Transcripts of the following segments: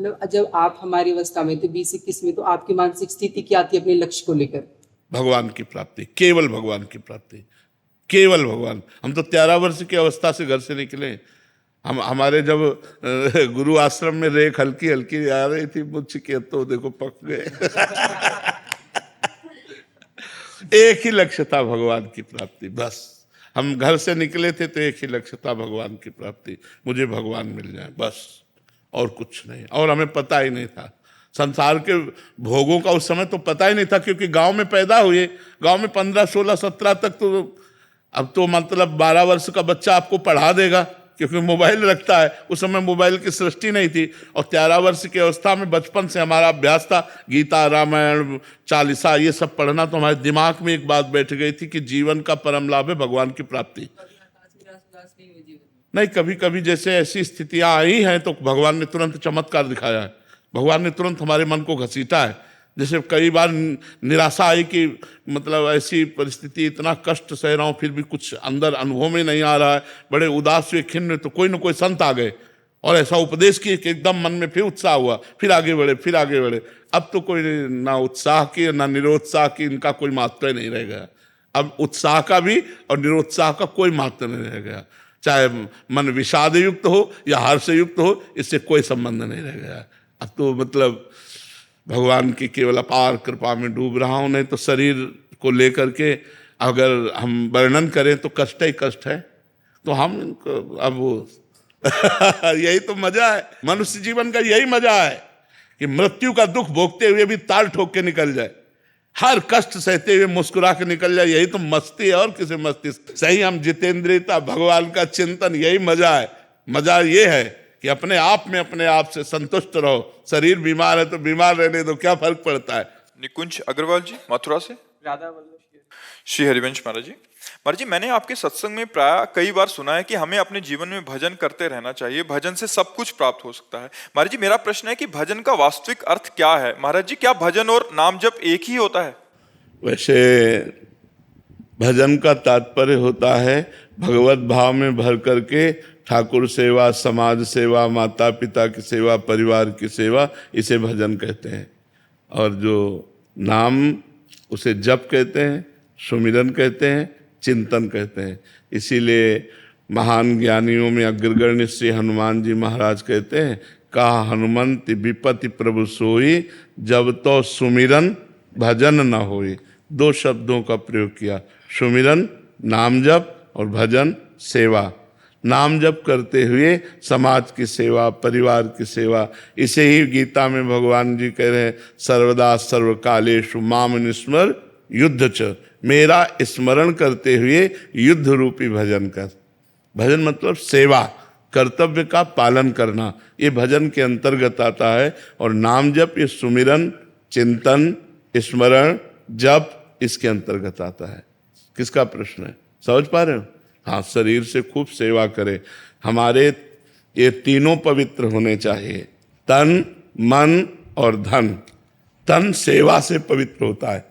मतलब जब आप हमारी अवस्था में थे 20-21 में, तो आपकी मानसिक स्थिति क्या थी अपने लक्ष्य को लेकर? भगवान की प्राप्ति, केवल भगवान की प्राप्ति, केवल भगवान। हम तो 13 वर्ष की अवस्था से घर से निकले। हम हमारे जब गुरु आश्रम में रेख हल्की हल्की आ रही थी मुझ के, तो देखो पक गए। एक ही लक्ष्य था भगवान की प्राप्ति, बस। हम घर से निकले थे तो एक ही लक्ष्य था भगवान की प्राप्ति, मुझे भगवान मिल जाए बस, और कुछ नहीं। और हमें पता ही नहीं था संसार के भोगों का, उस समय तो पता ही नहीं था, क्योंकि गांव में पैदा हुए। गांव में 15, 16, 17 तक तो, अब तो मतलब 12 वर्ष का बच्चा आपको पढ़ा देगा, क्योंकि मोबाइल रखता है। उस समय मोबाइल की सृष्टि नहीं थी। और 13 वर्ष की अवस्था में बचपन से हमारा अभ्यास था गीता, रामायण, चालीसा, ये सब पढ़ना। तो हमारे दिमाग में एक बात बैठ गई थी कि जीवन का परम लाभ है भगवान की प्राप्ति। नहीं, कभी कभी जैसे ऐसी स्थितियां आई हैं तो भगवान ने तुरंत चमत्कार दिखाया है। भगवान ने तुरंत हमारे मन को घसीटा है। जैसे कई बार निराशा आई कि मतलब ऐसी परिस्थिति, इतना कष्ट सह रहा हूँ, फिर भी कुछ अंदर अनुभव में नहीं आ रहा है, बड़े उदास हुए, खिन्न, तो कोई न कोई संत आ गए और ऐसा उपदेश किए कि एकदम मन में फिर उत्साह हुआ, फिर आगे बढ़े, फिर आगे बढ़े। अब तो कोई ना उत्साह की ना निरुत्साह की, इनका कोई महत्व ही नहीं रह गया। अब उत्साह का भी और निरुत्साह का कोई महत्व नहीं रह गया। चाहे मन विषाद युक्त हो या हर्ष युक्त हो, इससे कोई संबंध नहीं रह गया। अब तो मतलब भगवान की केवल अपार कृपा में डूब रहा हूं। नहीं तो शरीर को लेकर के अगर हम वर्णन करें तो कष्ट ही कष्ट है। तो हम अब वो यही तो मजा है, मनुष्य जीवन का यही मजा है कि मृत्यु का दुख भोगते हुए भी ताल ठोक के निकल जाए, हर कष्ट सहते हुए मुस्कुरा के निकल जाए। यही तो मस्ती है, और किसी मस्ती सही हम जितेंद्रियता, भगवान का चिंतन, यही मजा है। मजा ये है कि अपने आप में अपने आप से संतुष्ट रहो। शरीर बीमार है तो बीमार रहने दो, क्या फर्क पड़ता है। निकुंज अग्रवाल जी मथुरा से। राधा वल्लभ श्री हरिवंश महाराज जी। महाराज जी, मैंने आपके सत्संग में प्राय कई बार सुना है कि हमें अपने जीवन में भजन करते रहना चाहिए, भजन से सब कुछ प्राप्त हो सकता है। महाराज जी, मेरा प्रश्न है कि भजन का वास्तविक अर्थ क्या है? महाराज जी, क्या भजन और नाम जप एक ही होता है? वैसे भजन का तात्पर्य होता है भगवत भाव में भर करके ठाकुर सेवा, समाज सेवा, माता पिता की सेवा, परिवार की सेवा, इसे भजन कहते हैं। और जो नाम, उसे जप कहते हैं, सुमिरन कहते हैं, चिंतन कहते हैं। इसीलिए महान ज्ञानियों में अग्रगण्य श्री हनुमान जी महाराज कहते हैं, कहा हनुमंत विपति प्रभु सोई, जब तो सुमिरन भजन न होई। 2 शब्दों का प्रयोग किया, सुमिरन नाम जप और भजन सेवा। नाम जप करते हुए समाज की सेवा, परिवार की सेवा। इसे ही गीता में भगवान जी कह रहे हैं, सर्वदा सर्वकालेषु माम निस्मर युद्ध च, मेरा स्मरण करते हुए युद्ध रूपी भजन कर। भजन मतलब सेवा, कर्तव्य का पालन करना, ये भजन के अंतर्गत आता है। और नाम जप, ये सुमिरन, चिंतन, स्मरण, जप, इसके अंतर्गत आता है। किसका प्रश्न है, समझ पा रहे हो? हाँ, शरीर से खूब सेवा करें। हमारे ये तीनों पवित्र होने चाहिए, तन, मन और धन। तन सेवा से पवित्र होता है,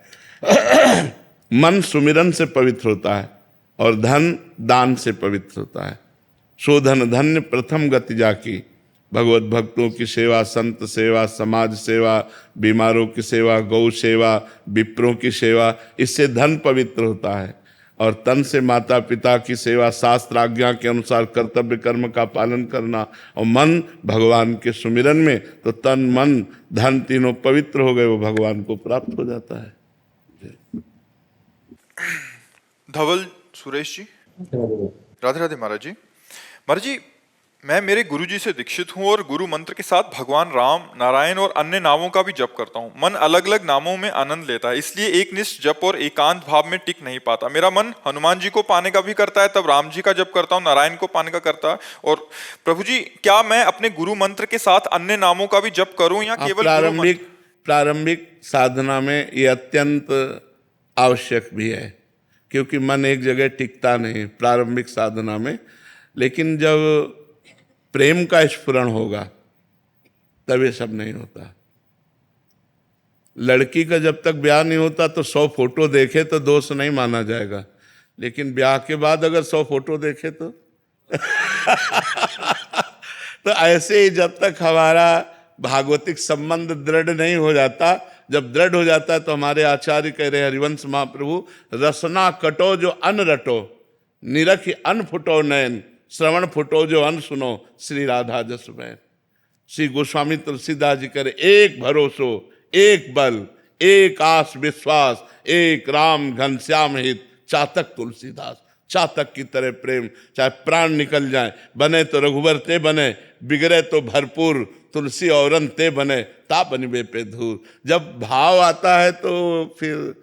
मन सुमिरन से पवित्र होता है, और धन दान से पवित्र होता है। सो धन धन्य प्रथम गति जाकी। भगवत भक्तों की सेवा, संत सेवा, समाज सेवा, बीमारों की सेवा, गौ सेवा, विप्रों की सेवा, इससे धन पवित्र होता है। और तन से माता पिता की सेवा, शास्त्र आज्ञा के अनुसार कर्तव्य कर्म का पालन करना। और मन भगवान के सुमिरन में, तो तन मन धन तीनों पवित्र हो गए, वो भगवान को प्राप्त हो जाता है। धवल सुरेश जी। राधे राधे महाराज जी। महाराज जी, मैं मेरे गुरुजी से दीक्षित हूँ और गुरु मंत्र के साथ भगवान राम, नारायण और अन्य नामों का भी जप करता हूँ। मन अलग अलग नामों में आनंद लेता है, इसलिए एक निष्ठ जप और एकांत भाव में टिक नहीं पाता। मेरा मन हनुमान जी को पाने का भी करता है, तब राम जी का जप करता हूँ, नारायण को पाने का करता है। और प्रभु जी, क्या मैं अपने गुरु मंत्र के साथ अन्य नामों का भी जप करूँ या केवल प्रारंभिक साधना में ये अत्यंत आवश्यक भी है, क्योंकि मन एक जगह टिकता नहीं प्रारंभिक साधना में। लेकिन जब प्रेम का स्फुरण होगा तब ये सब नहीं होता। लड़की का जब तक ब्याह नहीं होता तो 100 फोटो देखे तो दोष नहीं माना जाएगा, लेकिन ब्याह के बाद अगर 100 फोटो देखे तो तो ऐसे ही जब तक हमारा भागवतिक संबंध दृढ़ नहीं हो जाता। जब दृढ़ हो जाता है तो हमारे आचार्य कह रहे हरिवंश महाप्रभु, रसना कटो जो अन रटो, निरखि अन फुटो नयन, श्रवण फुटो जो अन सुनो, श्री राधा जस बैन। श्री गोस्वामी तुलसीदास जी करे, एक भरोसो एक बल, एक आस विश्वास, एक राम घनश्याम हित, चातक तुलसीदास। चातक की तरह प्रेम, चाहे प्राण निकल जाए, बने तो रघुवर ते बने, बिगड़े तो भरपूर, तुलसी औरन ते बने, ता बनिबे पे धूर। जब भाव आता है तो फिर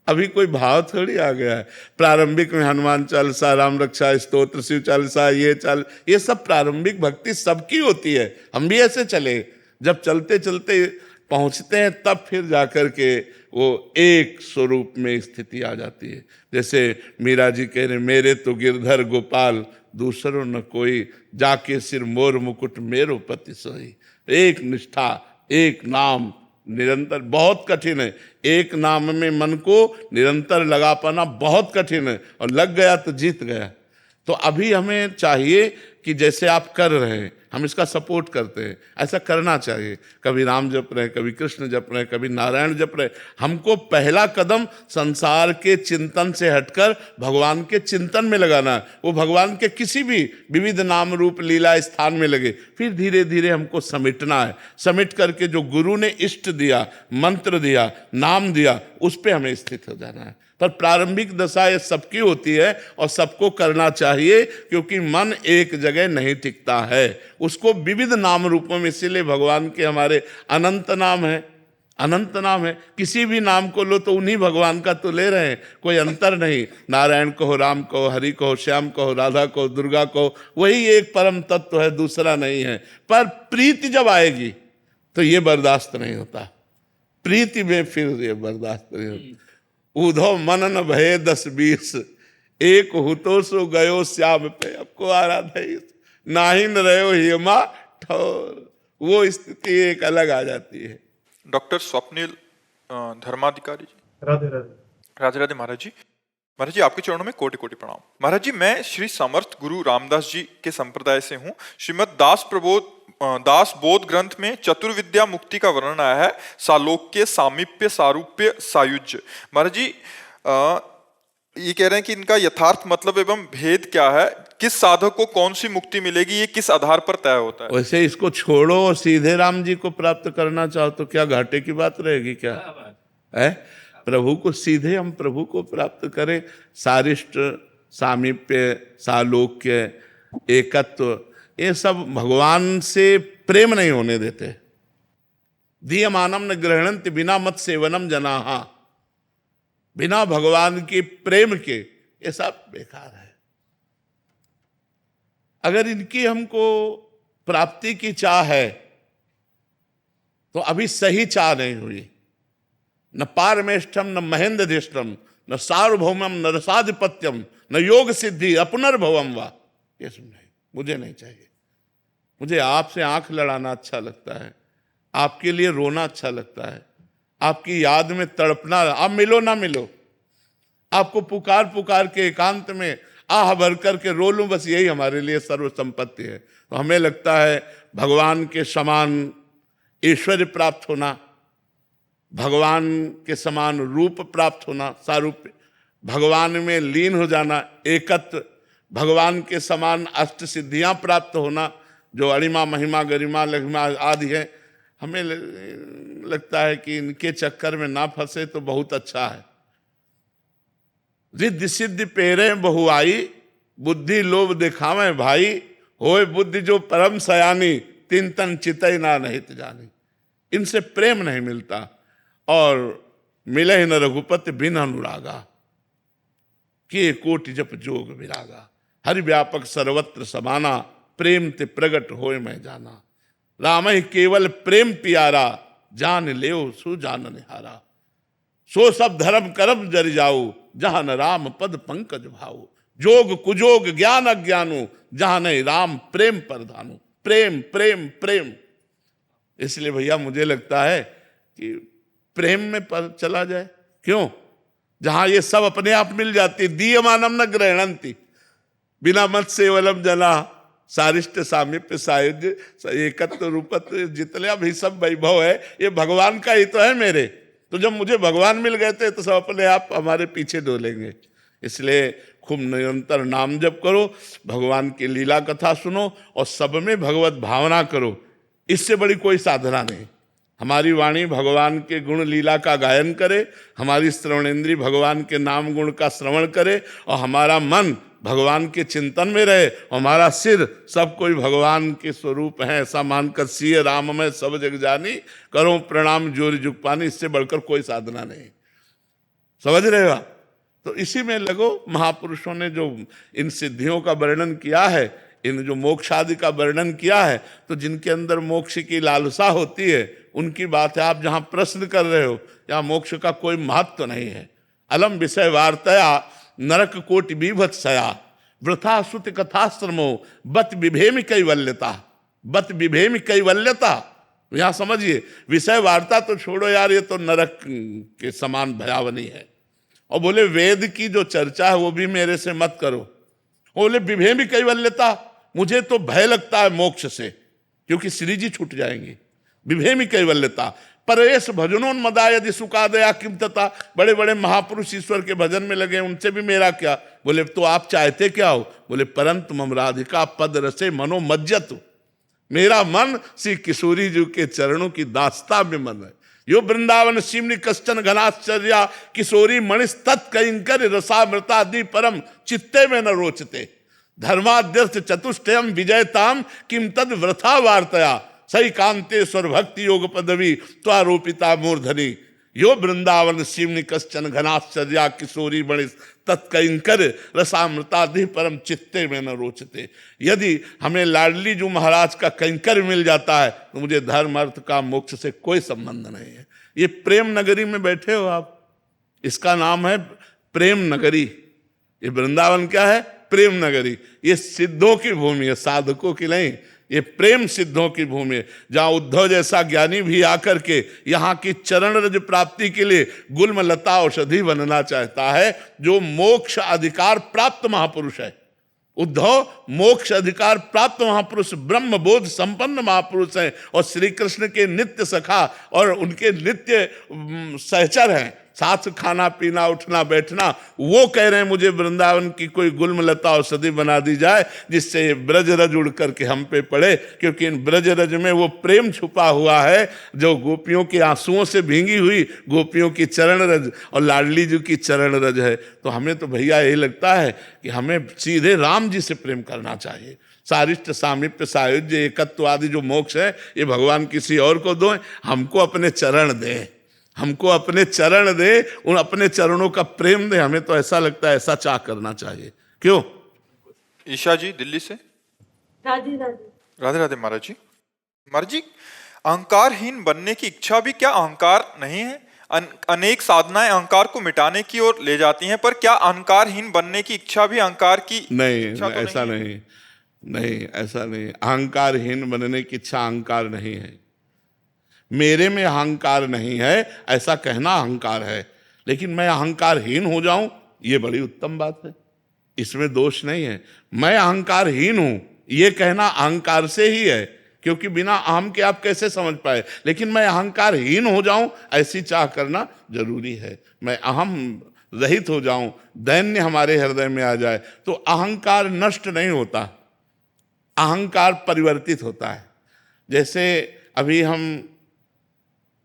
अभी कोई भाव थोड़ी आ गया है। प्रारंभिक में हनुमान चालीसा, राम रक्षा स्तोत्र, शिव चालीसा, ये सब प्रारंभिक भक्ति सबकी होती है। हम भी ऐसे चले, जब चलते चलते पहुंचते हैं तब फिर जाकर के वो एक स्वरूप में स्थिति आ जाती है। जैसे मीरा जी कह रहे, मेरे तो गिरधर गोपाल दूसरों न कोई, जाके सिर मोर मुकुट मेरो पति सोई। एक निष्ठा, एक नाम निरंतर, बहुत कठिन है। एक नाम में मन को निरंतर लगा पाना बहुत कठिन है, और लग गया तो जीत गया। तो अभी हमें चाहिए कि जैसे आप कर रहे हैं, हम इसका सपोर्ट करते हैं, ऐसा करना चाहिए। कभी राम जप रहे, कभी कृष्ण जप रहे, कभी नारायण जप रहे। हमको पहला कदम संसार के चिंतन से हटकर भगवान के चिंतन में लगाना है। वो भगवान के किसी भी विविध नाम रूप लीला स्थान में लगे, फिर धीरे धीरे हमको समेटना है। समेट करके जो गुरु ने इष्ट दिया, मंत्र दिया, नाम दिया, उस पर हमें स्थित हो जाना है। पर प्रारंभिक दशा ये सबकी होती है और सबको करना चाहिए, क्योंकि मन एक जगह नहीं टिकता है, उसको विविध नाम रूपों में। इसीलिए भगवान के हमारे अनंत नाम है, अनंत नाम है। किसी भी नाम को लो तो उन्हीं भगवान का तो ले रहे हैं, कोई अंतर नहीं। नारायण कहो, राम कहो, हरि कहो, श्याम कहो, राधा कहो, दुर्गा कहो, वही एक परम तत्व है, दूसरा नहीं है। पर प्रीति जब आएगी तो ये बर्दाश्त नहीं होता, प्रीति में फिर ये बर्दाश्त नहीं होता। उधो मन न भये 10-20, एक हुतो सो गयो श्याम पे, आपको आराधा नाही न रहो हेमा ठोर। वो स्थिति एक अलग आ जाती है। डॉक्टर स्वप्निल धर्माधिकारी जी, राधे राधे। राधे राधे महाराज जी। महाराज जी, आपके चरणों में कोटि कोटि प्रणाम। महाराज जी, मैं श्री समर्थ गुरु रामदास जी के संप्रदाय से हूँ। श्रीमद दास बोध ग्रंथ में चतुर्विद्या मुक्ति का वर्णन आया है, सालोक्य, सामीप्य, सारूप्य, सायुज्य। महाराज जी, ये कह रहे हैं कि इनका यथार्थ मतलब एवं भेद क्या है, किस साधक को कौन सी मुक्ति मिलेगी, ये किस आधार पर तय होता है? वैसे इसको छोड़ो और सीधे राम जी को प्राप्त करना चाहो तो क्या घाटे की बात रहेगी क्या है? प्रभु को सीधे हम प्रभु को प्राप्त करें। सारिष्ट, सामीप्य, सालोक्य, एकत्व, ये सब भगवान से प्रेम नहीं होने देते। दीयमानम न गृह्णन्ति बिना मत सेवनम जनाहा। बिना भगवान के प्रेम के ये सब बेकार है। अगर इनकी हमको प्राप्ति की चाह है तो अभी सही चाह नहीं हुई। न पारमेष्ठम, न महेंद्रधिष्ठम, न सार्वभौमम, न रसाधिपत्यम, न योग सिद्धि अपुनर्भवम वा। ये सब नहीं, मुझे नहीं चाहिए। मुझे आपसे आंख लड़ाना अच्छा लगता है, आपके लिए रोना अच्छा लगता है, आपकी याद में तड़पना। आप मिलो ना मिलो, आपको पुकार पुकार के एकांत में आह भर करके रो लूं, बस यही हमारे लिए सर्व संपत्ति है। तो हमें लगता है भगवान के समान ऐश्वर्य प्राप्त होना, भगवान के समान रूप प्राप्त होना, सारूप्य, भगवान में लीन हो जाना, एकत्व, भगवान के समान अष्ट सिद्धियां प्राप्त होना, जो अणिमा, महिमा, गरिमा, लघिमा आदि है। हमें लगता है कि इनके चक्कर में ना फंसे तो बहुत अच्छा है। रिद्धि सिद्धि पेरे बहुआई, बुद्धि लोभ दिखावे भाई, होए बुद्धि जो परम सयानी, तीन तन चितई ना नहीं जानी। इनसे प्रेम नहीं मिलता। और मिले न रघुपति बिन अनुरागा, के कोटि जप जोग विरागा। हरि व्यापक सर्वत्र समाना, प्रेम ते प्रगट होए मैं जाना। राम ही केवल प्रेम प्यारा, जान लेओ सु जान निहारा। सो सब धर्म कर्म जर जाऊ, जहां न राम पद पंकज भाऊ। जोग कुजोग ज्ञान अज्ञानु, जहां नहीं राम प्रेम परधानु। प्रेम प्रेम प्रेम। इसलिए भैया मुझे लगता है कि प्रेम में पर चला जाए। क्यों? जहां ये सब अपने आप मिल जाती। दीयमानम न गृह्णन्ति बिना मत सेवनम जना, सारिष्ट सामीप्य सायुज्य एकत्व रूपत्व जितने भी सब वैभव है ये भगवान का ही तो है मेरे। तो जब मुझे भगवान मिल गए थे तो सब अपने आप हमारे पीछे डोलेंगे। इसलिए खूब निरंतर नाम जप करो, भगवान की लीला कथा सुनो और सब में भगवत भावना करो। इससे बड़ी कोई साधना नहीं। हमारी वाणी भगवान के गुण लीला का गायन करे, हमारी श्रवणेंद्री भगवान के नाम गुण का श्रवण करे और हमारा मन भगवान के चिंतन में रहे, हमारा सिर सब कोई भगवान के स्वरूप है ऐसा मानकर सिय राम में सब जग जानी, करो प्रणाम जोर जुग पानी। इससे बढ़कर कोई साधना नहीं। समझ रहे हो? तो इसी में लगो। महापुरुषों ने जो इन सिद्धियों का वर्णन किया है, इन जो मोक्ष आदि का वर्णन किया है, तो जिनके अंदर मोक्ष की लालसा होती है उनकी बात है। आप जहां प्रश्न कर रहे हो यहाँ मोक्ष का कोई महत्व नहीं है। अलम विषय वार्तया नरक कोटि बीभत्सया वृथा सुत कथाश्रमो बत विभेमि कैवल्यता। बत विभेमि कैवल्यता, यहां समझिए। विषय वार्ता तो छोड़ो यार, ये तो नरक के समान भयावनी है। और बोले वेद की जो चर्चा है वो भी मेरे से मत करो। बोले विभेमि कैवल्यता, मुझे तो भय लगता है मोक्ष से, क्योंकि श्री जी छूट जाएंगे। विभेमि कैवल्यता परेश भजनोन्मदा यदि सुखादया किंतता। बड़े बड़े महापुरुष ईश्वर के भजन में लगे, उनसे भी मेरा क्या। बोले तो आप चाहते क्या हो? बोले परंतु मम राधिका पद रसे मनो मज्जत। मेरा मन श्री किशोरी जी के चरणों की दास्ता में मन है। यो वृंदावन सिमनि कश्चन घनाश्चर्या किशोरी मणिस तत्कंकर रसामृतादि परम चित्ते में न रोचते। धर्माद्यर्थ चतुष्टयम विजयताम किम तद वृथा वार्तया सही कांतेश्वर भक्ति योग पदवी त्वारोपिता मूर्धनि। यो वृंदावन सिमनि कश्चन घनाश्चर्या किशोरी मणिस तत्कंकर रसामृतादि परम चित्ते में न रोचते। यदि हमें लाडली जो महाराज का कंकर मिल जाता है तो मुझे धर्म अर्थ का मोक्ष से कोई संबंध नहीं है। ये प्रेम नगरी में बैठे हो आप, इसका नाम है प्रेम नगरी। ये वृंदावन क्या है? प्रेम नगरी। ये सिद्धों की भूमि है, साधकों की नहीं। ये प्रेम सिद्धों की भूमि है, जहां उद्धव जैसा ज्ञानी भी आकर के यहाँ की चरण रज प्राप्ति के लिए गुल्म लता औषधि बनना चाहता है। जो मोक्ष अधिकार प्राप्त महापुरुष है, उद्धव मोक्ष अधिकार प्राप्त महापुरुष, ब्रह्म बोध संपन्न महापुरुष हैं और श्री कृष्ण के नित्य सखा और उनके नित्य सहचर हैं। साथ खाना पीना उठना बैठना। वो कह रहे हैं मुझे वृंदावन की कोई गुल्म लता औषधि बना दी जाए जिससे ये ब्रज रज उड़ करके हम पे पड़े, क्योंकि इन ब्रज रज में वो प्रेम छुपा हुआ है जो गोपियों के आंसुओं से भींगी हुई गोपियों की चरण रज और लाडली जी की चरण रज है। तो हमें तो भैया यही लगता है कि हमें सीधे राम जी से प्रेम करना चाहिए। सारिष्ट सामीप्य सायुज्य एकत्व आदि जो मोक्ष है ये भगवान किसी और को दो, हमको अपने चरण दें, हमको अपने चरण दे, उन अपने चरणों का प्रेम दे। हमें तो ऐसा लगता है ऐसा चाह करना चाहिए। क्यों? ईशा जी दिल्ली से। राधे राधे। राधे राधे महाराज जी। महाराज जी, अहंकारहीन बनने की इच्छा भी क्या अहंकार नहीं है? अनेक साधनाएं अहंकार को मिटाने की ओर ले जाती हैं, पर क्या अहंकारहीन बनने की इच्छा भी अहंकार की नहीं? इच्छा तो ऐसा नहीं, ऐसा नहीं। अहंकारहीन बनने की इच्छा अहंकार नहीं है। मेरे में अहंकार नहीं है ऐसा कहना अहंकार है, लेकिन मैं अहंकारहीन हो जाऊं ये बड़ी उत्तम बात है, इसमें दोष नहीं है। मैं अहंकारहीन हूं ये कहना अहंकार से ही है, क्योंकि बिना अहम के आप कैसे समझ पाए। लेकिन मैं अहंकारहीन हो जाऊं ऐसी चाह करना जरूरी है। मैं अहम रहित हो जाऊं, दैन्य हमारे हृदय में आ जाए तो अहंकार नष्ट नहीं होता, अहंकार परिवर्तित होता है। जैसे अभी हम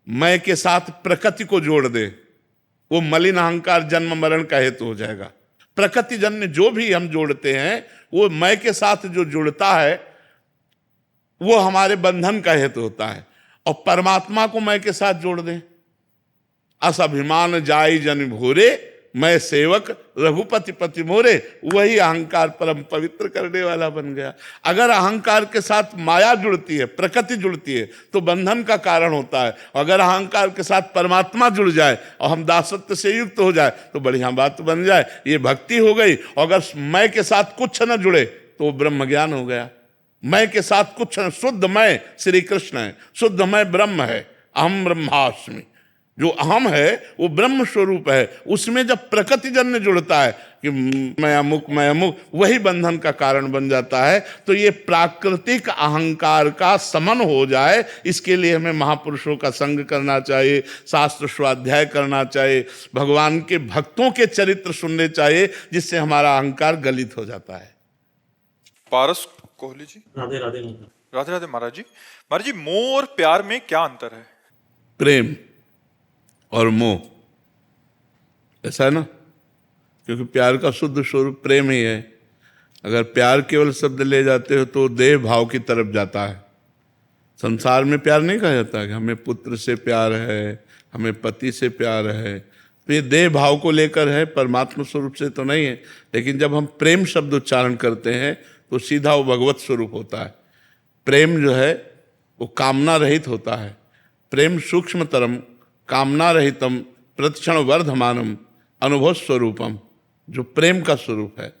मैं के साथ प्रकृति को जोड़ दे, वो मलिन अहंकार जन्म मरण का हेतु हो जाएगा। प्रकृति जन्य जो भी हम जोड़ते हैं वो मैं के साथ जो जुड़ता है वो हमारे बंधन का हेतु होता है। और परमात्मा को मैं के साथ जोड़ दें, अस अभिमान जाई जन भोरे मैं सेवक रघुपति पति मोरे, वही अहंकार परम पवित्र करने वाला बन गया। अगर अहंकार के साथ माया जुड़ती है, प्रकृति जुड़ती है तो बंधन का कारण होता है। अगर अहंकार के साथ परमात्मा जुड़ जाए और हम दासत्व से युक्त हो जाए तो बढ़िया बात बन जाए, ये भक्ति हो गई। और अगर मैं के साथ कुछ न जुड़े तो ब्रह्म ज्ञान हो गया। मैं के साथ कुछ न, शुद्ध मैं श्री कृष्ण है, शुद्ध मैं ब्रह्म है, अहम ब्रह्मास्मि। जो अहम है वो ब्रह्म स्वरूप है। उसमें जब प्रकृतिजन्य जुड़ता है कि मैं अमुक, वही बंधन का कारण बन जाता है। तो ये प्राकृतिक अहंकार का समन हो जाए, इसके लिए हमें महापुरुषों का संग करना चाहिए, शास्त्र स्वाध्याय करना चाहिए, भगवान के भक्तों के चरित्र सुनने चाहिए, जिससे हमारा अहंकार गलित हो जाता है। पारस कोहली जी। राधे राधे महाराज। राधे राधे महाराज जी। महाराज जी, मोह और प्यार में क्या अंतर है? प्रेम और मोह, ऐसा है ना, क्योंकि प्यार का शुद्ध स्वरूप प्रेम ही है। अगर प्यार केवल शब्द ले जाते हो तो देह भाव की तरफ जाता है। संसार में प्यार नहीं कहा जाता कि हमें पुत्र से प्यार है, हमें पति से प्यार है, तो ये देह भाव को लेकर है, परमात्मा स्वरूप से तो नहीं है। लेकिन जब हम प्रेम शब्द उच्चारण करते हैं तो सीधा वो भगवत स्वरूप होता है। प्रेम जो है वो कामना रहित होता है। प्रेम सूक्ष्मतरम कामना रहितम प्रतिक्षण वर्धमानम अनुभव स्वरूपम, जो प्रेम का स्वरूप है।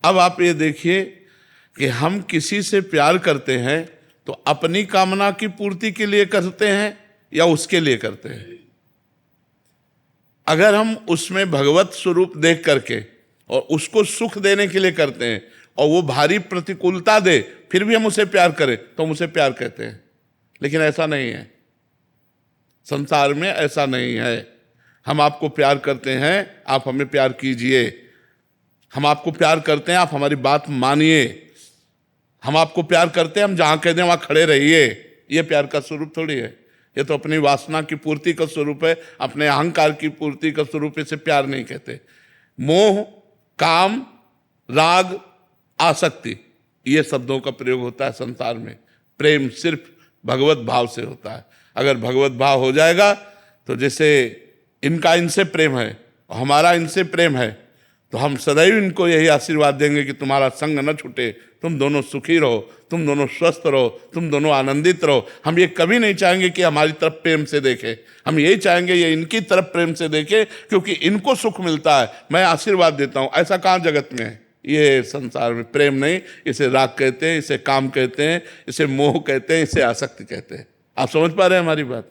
अब आप ये देखिए कि हम किसी से प्यार करते हैं तो अपनी कामना की पूर्ति के लिए करते हैं या उसके लिए करते हैं। अगर हम उसमें भगवत स्वरूप देख करके और उसको सुख देने के लिए करते हैं और वो भारी प्रतिकूलता दे फिर भी हम उसे प्यार करें तो हम उसे प्यार कहते हैं। लेकिन ऐसा नहीं है, संसार में ऐसा नहीं है। हम आपको प्यार करते हैं, आप हमें प्यार कीजिए। हम आपको प्यार करते हैं, आप हमारी बात मानिए। हम आपको प्यार करते हैं, हम जहां कह दें वहां खड़े रहिए। ये प्यार का स्वरूप थोड़ी है। ये तो अपनी वासना की पूर्ति का स्वरूप है, अपने अहंकार की पूर्ति का स्वरूप। इसे प्यार नहीं कहते। मोह, काम, राग, आसक्ति, ये शब्दों का प्रयोग होता है संसार में। प्रेम सिर्फ भगवत भाव से होता है। अगर भगवत भाव हो जाएगा तो जैसे इनका इनसे प्रेम है और हमारा इनसे प्रेम है, तो हम सदैव इनको यही आशीर्वाद देंगे कि तुम्हारा संग न छूटे, तुम दोनों सुखी रहो, तुम दोनों स्वस्थ रहो, तुम दोनों आनंदित रहो। हम ये कभी नहीं चाहेंगे कि हमारी तरफ प्रेम से देखे, हम यही चाहेंगे ये इनकी तरफ प्रेम से देखे, क्योंकि इनको सुख मिलता है, मैं आशीर्वाद देता हूँ। ऐसा कहाँ जगत में है? ये संसार में प्रेम नहीं, इसे राग कहते हैं, इसे काम कहते हैं, इसे मोह कहते हैं, इसे आसक्ति कहते हैं। आप समझ पा रहे हैं हमारी बात?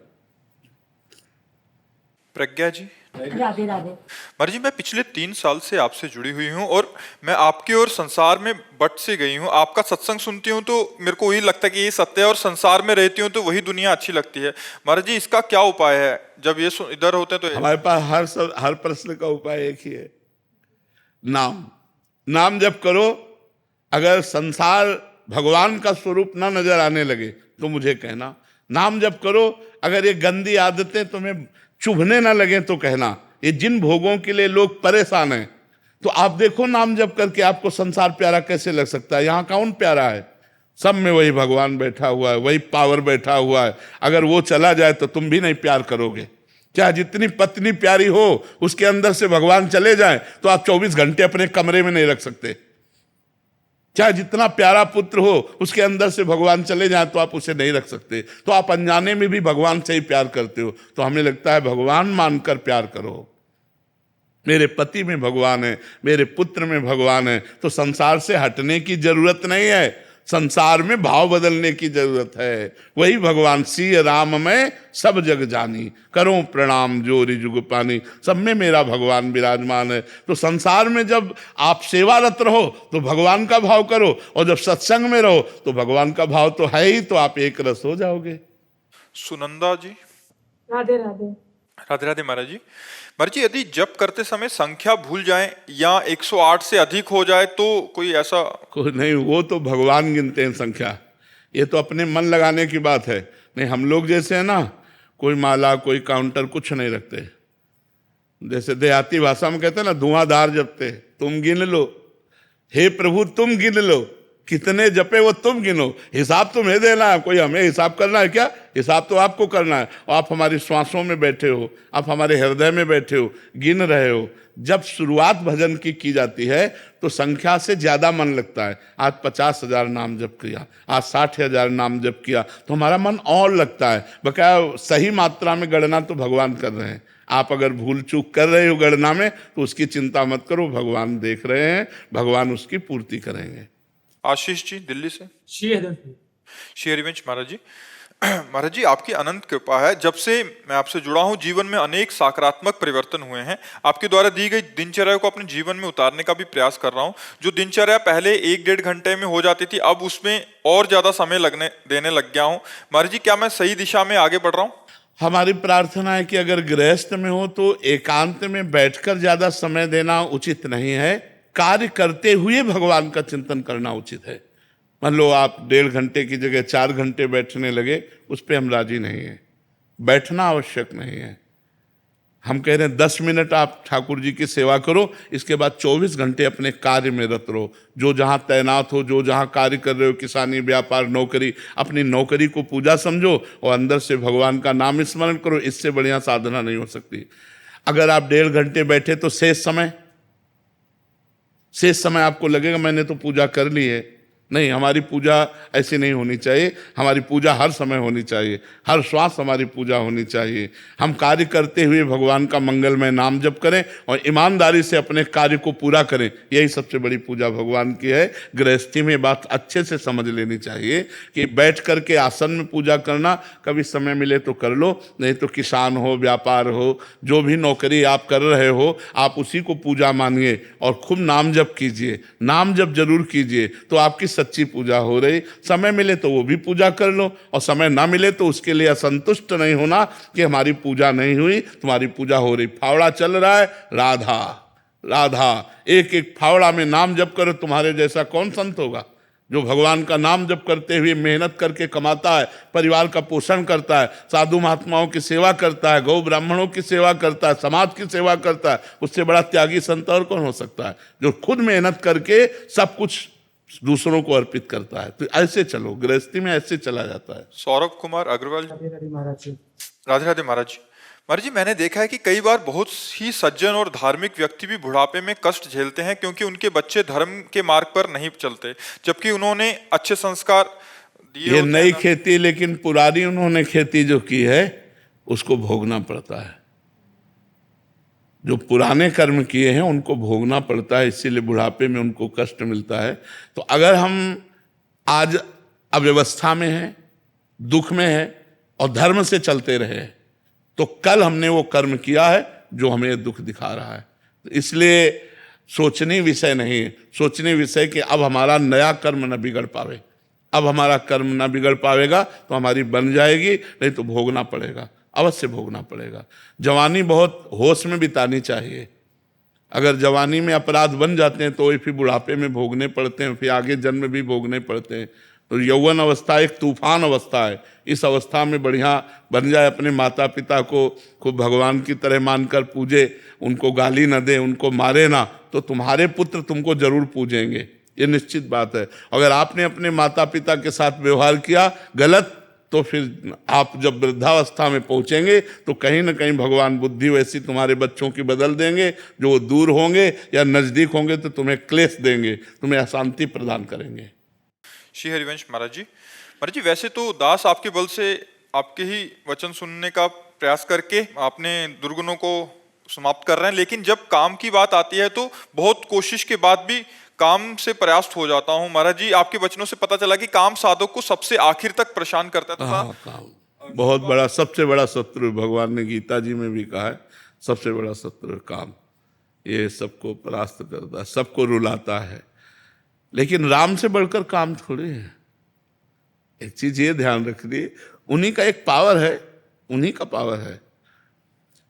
प्रज्ञा जी। राधे राधे। महाराज जी, मैं पिछले 3 साल से आपसे जुड़ी हुई हूँ और मैं आपके और संसार में बट से गई हूँ। आपका सत्संग सुनती हूँ तो मेरे को वही लगता है कि ये सत्य है, और संसार में रहती हूँ तो वही दुनिया अच्छी लगती है। महाराज जी, इसका क्या उपाय है? जब ये इधर होते हैं तो हमारे पास हर प्रश्न का उपाय एक ही है, नाम जप करो। अगर संसार भगवान का स्वरूप ना नजर आने लगे तो मुझे कहना, नाम जप करो। अगर ये गंदी आदतें तुम्हें चुभने ना लगे तो कहना। ये जिन भोगों के लिए लोग परेशान हैं, तो आप देखो नाम जप करके आपको संसार प्यारा कैसे लग सकता है। यहाँ कौन प्यारा है? सब में वही भगवान बैठा हुआ है, वही पावर बैठा हुआ है। अगर वो चला जाए तो तुम भी नहीं प्यार करोगे। चाहे जितनी पत्नी प्यारी हो, उसके अंदर से भगवान चले जाए तो आप 24 घंटे अपने कमरे में नहीं रख सकते। चाहे जितना प्यारा पुत्र हो, उसके अंदर से भगवान चले जाए तो आप उसे नहीं रख सकते। तो आप अनजाने में भी भगवान से ही प्यार करते हो। तो हमें लगता है भगवान मानकर प्यार करो। मेरे पति में भगवान है, मेरे पुत्र में भगवान है, तो संसार से हटने की जरूरत नहीं है, संसार में भाव बदलने की जरूरत है। वही भगवान सिय राम में सब जग जानी, करो प्रणाम जोरी जुग पानी। सब में मेरा भगवान विराजमान है। तो संसार में जब आप सेवारत रहो तो भगवान का भाव करो, और जब सत्संग में रहो तो भगवान का भाव तो है ही, तो आप एक रस हो जाओगे। सुनंदा जी। राधे राधे। राधे राधे महाराज जी। महाराज जी, यदि जप करते समय संख्या भूल जाए या 108 से अधिक हो जाए तो कोई ऐसा? कोई नहीं, वो तो भगवान गिनते हैं संख्या। ये तो अपने मन लगाने की बात है। नहीं, हम लोग जैसे है ना, कोई माला कोई काउंटर कुछ नहीं रखते। जैसे देहाती भाषा में कहते हैं ना, धुआंधार जपते। तुम गिन लो, हे प्रभु तुम गिन लो, कितने जपे वो तुम गिनो। हिसाब तुम्हें देना है, कोई हमें हिसाब करना है क्या? हिसाब तो आपको करना है। और आप हमारी श्वासों में बैठे हो, आप हमारे हृदय में बैठे हो, गिन रहे हो। जब शुरुआत भजन की जाती है तो संख्या से ज्यादा मन लगता है। आज 50,000 नाम जप किया, आज 60,000 नाम जप किया, तो हमारा मन और लगता है। बकाया सही मात्रा में गणना तो भगवान कर रहे हैं। आप अगर भूल चूक कर रहे हो गणना में तो उसकी चिंता मत करो, भगवान देख रहे हैं, भगवान उसकी पूर्ति करेंगे। आशीष जी दिल्ली से। श्री हरिवंश महाराज जी, महाराज जी, आपकी अनंत कृपा है। जब से मैं आपसे जुड़ा हूं, जीवन में अनेक सकारात्मक परिवर्तन हुए हैं। आपके द्वारा दी गई दिनचर्या को अपने जीवन में उतारने का भी प्रयास कर रहा हूं। जो दिनचर्या पहले 1-1.5 घंटे में हो जाती थी, अब उसमें और ज्यादा समय लगने देने लग गया हूं। महाराज जी, क्या मैं सही दिशा में आगे बढ़ रहा हूं? हमारी प्रार्थना है कि अगर गृहस्थ में हो तो एकांत में बैठकर ज्यादा समय देना उचित नहीं है, कार्य करते हुए भगवान का चिंतन करना उचित है। मान लो आप 1.5 घंटे की जगह 4 घंटे बैठने लगे, उस पर हम राजी नहीं है। बैठना आवश्यक नहीं है। हम कह रहे हैं 10 मिनट आप ठाकुर जी की सेवा करो, इसके बाद 24 घंटे अपने कार्य में रत रहो। जो जहाँ तैनात हो, जो जहाँ कार्य कर रहे हो, किसानी, व्यापार, नौकरी, अपनी नौकरी को पूजा समझो और अंदर से भगवान का नाम स्मरण करो। इससे बढ़िया साधना नहीं हो सकती। अगर आप 1.5 घंटे बैठे तो शेष समय आपको लगेगा मैंने तो पूजा कर ली है। नहीं, हमारी पूजा ऐसी नहीं होनी चाहिए। हमारी पूजा हर समय होनी चाहिए, हर श्वास हमारी पूजा होनी चाहिए। हम कार्य करते हुए भगवान का मंगलमय नाम जप करें और ईमानदारी से अपने कार्य को पूरा करें। यही सबसे बड़ी पूजा भगवान की है। गृहस्थी में बात अच्छे से समझ लेनी चाहिए कि बैठ करके आसन में पूजा करना, कभी समय मिले तो कर लो, नहीं तो किसान हो, व्यापार हो, जो भी नौकरी आप कर रहे हो, आप उसी को पूजा मानिए और खूब नाम जप कीजिए। नाम जप जरूर कीजिए तो आपकी सच्ची पूजा हो रही। समय मिले तो वो भी पूजा कर लो और समय ना मिले तो उसके लिए असंतुष्ट नहीं होना कि हमारी पूजा नहीं हुई। तुम्हारी पूजा हो रही। फावड़ा चल रहा है, राधा राधा, एक एक फावड़ा में नाम जप करो। तुम्हारे जैसा कौन संत होगा जो भगवान का नाम जप करते हुए मेहनत करके कमाता है, परिवार का पोषण करता है, साधु महात्माओं की सेवा करता है, गौ ब्राह्मणों की सेवा करता है, समाज की सेवा करता है। उससे बड़ा त्यागी संत और कौन हो सकता है, जो खुद मेहनत करके सब कुछ दूसरों को अर्पित करता है। तो ऐसे चलो, गृहस्थी में ऐसे चला जाता है। सौरभ कुमार अग्रवाल जी। राधे राधे महाराज जी। राधे राधे महाराज जी। महाराज जी, मैंने देखा है कि कई बार बहुत ही सज्जन और धार्मिक व्यक्ति भी बुढ़ापे में कष्ट झेलते हैं क्योंकि उनके बच्चे धर्म के मार्ग पर नहीं चलते, जबकि उन्होंने अच्छे संस्कार दिए ये होते नई हैं ना। खेती, लेकिन पुरानी उन्होंने खेती जो की है उसको भोगना पड़ता है। जो पुराने कर्म किए हैं उनको भोगना पड़ता है, इसीलिए बुढ़ापे में उनको कष्ट मिलता है। तो अगर हम आज अव्यवस्था में हैं, दुख में हैं और धर्म से चलते रहे, तो कल हमने वो कर्म किया है जो हमें दुख दिखा रहा है। तो इसलिए सोचनीय विषय नहीं है, सोचनीय विषय कि अब हमारा नया कर्म न बिगड़ पावे। अब हमारा कर्म न बिगड़ पावेगा तो हमारी बन जाएगी, नहीं तो भोगना पड़ेगा, अवश्य भोगना पड़ेगा। जवानी बहुत होश में बितानी चाहिए। अगर जवानी में अपराध बन जाते हैं तो वही फिर बुढ़ापे में भोगने पड़ते हैं, फिर आगे जन्म भी भोगने पड़ते हैं। तो यौवन अवस्था एक तूफान अवस्था है। इस अवस्था में बढ़िया बन जाए, अपने माता पिता को खूब भगवान की तरह मानकर पूजे, उनको गाली न दे, उनको मारे ना, तो तुम्हारे पुत्र तुमको जरूर पूजेंगे, ये निश्चित बात है। अगर आपने अपने माता पिता के साथ व्यवहार किया गलत, तो फिर आप जब वृद्धावस्था में पहुंचेंगे तो कहीं ना कहीं भगवान बुद्धि वैसी तुम्हारे बच्चों की बदल देंगे, जो वो दूर होंगे या नजदीक होंगे तो तुम्हें क्लेश देंगे, तुम्हें अशांति प्रदान करेंगे। श्री हरिवंश महाराज जी। महाराज जी, वैसे तो दास आपके बल से आपके ही वचन सुनने का प्रयास करके आपने दुर्गुणों को समाप्त कर रहे हैं, लेकिन जब काम की बात आती है तो बहुत कोशिश के बाद भी काम से प्रयास्त हो जाता हूँ। महाराज जी, आपके वचनों से पता चला कि काम साधक को सबसे आखिर तक परेशान करता था। काम बहुत बड़ा, सबसे बड़ा शत्रु, भगवान ने गीता जी में भी कहा है, सबसे बड़ा शत्रु काम। ये सबको परास्त करता है, सबको रुलाता है। लेकिन राम से बढ़कर काम थोड़ी है। एक चीज ये ध्यान रखिए, उन्हीं का एक पावर है, उन्हीं का पावर है।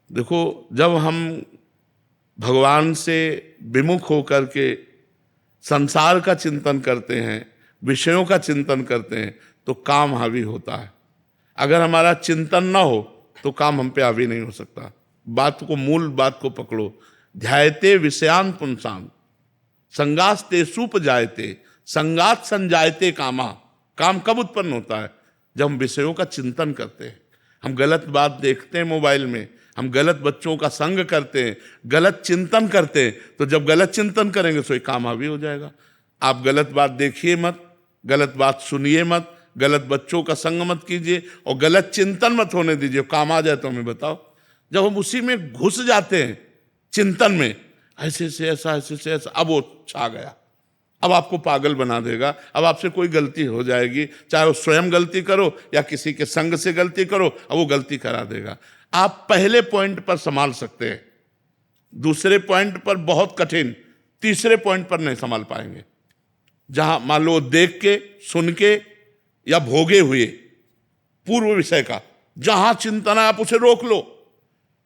देखो, जब हम भगवान से विमुख होकर के संसार का चिंतन करते हैं, विषयों का चिंतन करते हैं, तो काम हावी होता है। अगर हमारा चिंतन ना हो तो काम हम पे हावी नहीं हो सकता। बात को, मूल बात को पकड़ो। ध्यायते विषयान पुंसान संगास्ते सुप जायते संगात संजायते कामा। काम कब उत्पन्न होता है? जब हम विषयों का चिंतन करते हैं। हम गलत बात देखते हैं मोबाइल में, हम गलत बच्चों का संग करते हैं, गलत चिंतन करते हैं, तो जब गलत चिंतन करेंगे तो ये काम हावी हो जाएगा। आप गलत बात देखिए मत, गलत बात सुनिए मत, गलत बच्चों का संग मत कीजिए और गलत चिंतन मत होने दीजिए। काम आ जाए तो हमें बताओ। जब हम उसी में घुस जाते हैं चिंतन में, ऐसे से ऐसा, ऐसे से ऐसा, अब वो छा गया, अब आपको पागल बना देगा। अब आपसे कोई गलती हो जाएगी, चाहे वो स्वयं गलती करो या किसी के संग से गलती करो, अब वो गलती करा देगा। आप पहले पॉइंट पर संभाल सकते हैं, दूसरे पॉइंट पर बहुत कठिन, तीसरे पॉइंट पर नहीं संभाल पाएंगे। जहां मान लो देख के, सुन के या भोगे हुए पूर्व विषय का जहां चिंतन है, आप उसे रोक लो।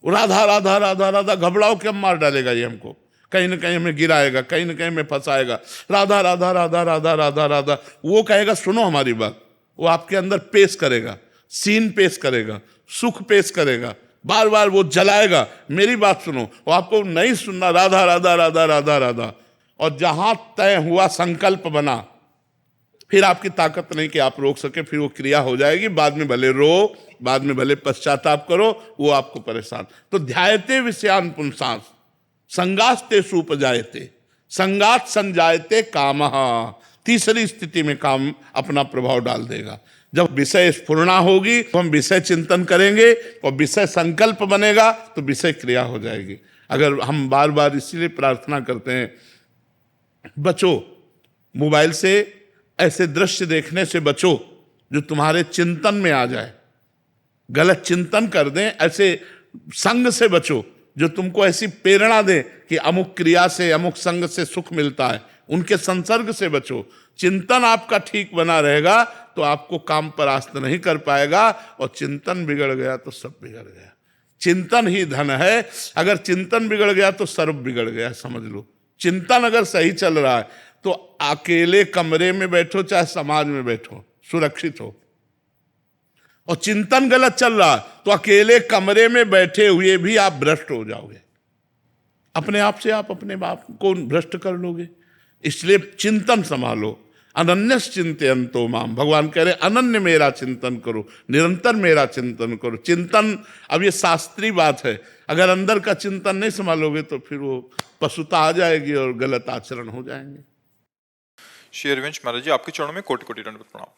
राधा राधा राधा राधा घबराओ के मार डालेगा ये हमको, कहीं ना कहीं हमें गिराएगा, कहीं ना कहीं हमें फंसाएगा। राधा राधा राधा राधा राधा राधा, वो कहेगा सुनो हमारी बात, वो आपके अंदर पेश करेगा, सीन पेश करेगा, सुख पेश करेगा, बार बार वो जलाएगा, मेरी बात सुनो। वो आपको नहीं सुनना, राधा राधा राधा राधा राधा। और जहां तय हुआ संकल्प बना, फिर आपकी ताकत नहीं कि आप रोक सके, फिर वो क्रिया हो जाएगी। बाद में भले रो, बाद में भले पश्चाताप करो, वो आपको परेशान। तो ध्यायते विषयान पुंसांस संगास्ते सुपजायते संगात संजायते कामः। तीसरी स्थिति में काम अपना प्रभाव डाल देगा। जब विषय स्फुरना होगी तो हम विषय चिंतन करेंगे, और विषय संकल्प बनेगा तो विषय क्रिया हो जाएगी। अगर हम बार बार इसीलिए प्रार्थना करते हैं, बचो मोबाइल से, ऐसे दृश्य देखने से बचो जो तुम्हारे चिंतन में आ जाए, गलत चिंतन कर दें। ऐसे संग से बचो जो तुमको ऐसी प्रेरणा दे कि अमुक क्रिया से, अमुक संग से सुख मिलता है, उनके संसर्ग से बचो। चिंतन आपका ठीक बना रहेगा तो आपको काम परास्त नहीं कर पाएगा, और चिंतन बिगड़ गया तो सब बिगड़ गया। चिंतन ही धन है। अगर चिंतन बिगड़ गया तो सर्व बिगड़ गया, समझ लो। चिंतन अगर सही चल रहा है तो अकेले कमरे में बैठो चाहे समाज में बैठो, सुरक्षित हो। और चिंतन गलत चल रहा है तो अकेले कमरे में बैठे हुए भी आप भ्रष्ट हो जाओगे, अपने आप से आप अपने बाप को भ्रष्ट कर लोगे। इसलिए चिंतन संभालो। अनन्यस चिंतयन्तो माम, भगवान कह रहे अनन्य मेरा चिंतन करो, निरंतर मेरा चिंतन करो। चिंतन, अब ये शास्त्रीय बात है, अगर अंदर का चिंतन नहीं संभालोगे तो फिर वो पशुता आ जाएगी और गलत आचरण हो जाएंगे। श्री हरिवंश महाराज जी, आपके चरणों में कोटि कोटि दंडवत प्रणाम।